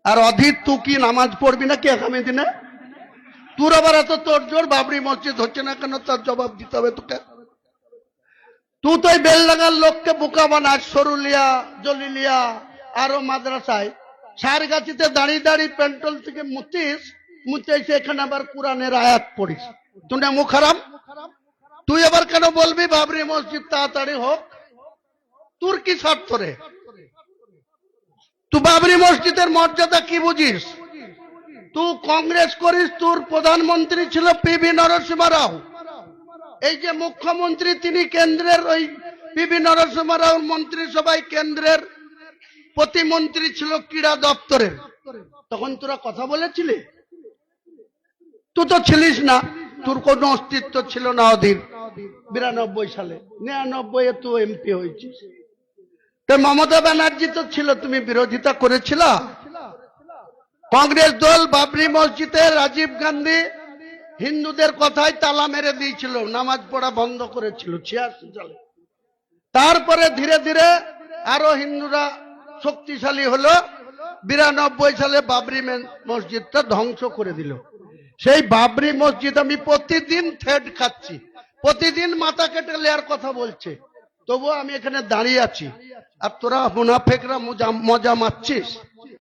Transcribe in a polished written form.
আর অধীর তুই কি নামাজ পড়বি নাকি আগামী দিনে? তোর আবার এত তোর জোর বাবরি মসজিদ হচ্ছে না কেন, তার জবাব দিতে হবে তোকে। তুই তো বেলডাঙ্গার লোককে বোকা বানাস, সরুলিয়া, জলিলিয়া, আরো মাদ্রাসায় সারগাছিতে দাঁড়িয়ে দাঁড়িয়ে পেন্ট্রোল থেকে মুতে এসে এখানে আবার কোরআনের আয়াত পড়িস। তুই না মুখ হারাম? তুই আবার কেন বলবি বাবরি মসজিদ তাড়াতাড়ি হোক? তোর কি স্বার্থ রে? তুই বাবরি মসজিদের মর্যাদা কি বুঝিস? তুই কংগ্রেস করিস, তোর প্রধানমন্ত্রী ছিল পিভি নরসিংহ রাও। এই যে মুখ্যমন্ত্রী তিনি কেন্দ্রের ওই পিভি নরসিংহ রাও মন্ত্রিসভায় কেন্দ্রের প্রতিমন্ত্রী ছিল ক্রীড়া দপ্তরের। তখন তোরা কথা বলেছিলি? তুই তো ছিলিস না, তোর কোনো অস্তিত্ব ছিল না অধীর। 92 সালে 99 এ তুই এমপি হয়েছিস। তো মমতা ব্যানার্জি তো ছিল, তুমি বিরোধিতা করেছিল। কংগ্রেস দল বাবরি মসজিদে রাজীব গান্ধী হিন্দুদের কথায় তালা মেরে দিয়েছিল, নামাজ পড়া বন্ধ করেছিল 86 সালে। তারপরে ধীরে ধীরে আরো হিন্দুরা শক্তিশালী হলো, 92 সালে বাবরি মসজিদটা ধ্বংস করে দিল। সেই বাবরি মসজিদ আমি প্রতিদিন থ্রেড খাচ্ছি, প্রতিদিন মাথা কেটে নেওয়ার কথা বলছে, তবুও আমি এখানে দাঁড়িয়ে আছি। আর তোরা মুনাফেকরা মজা মারছিস।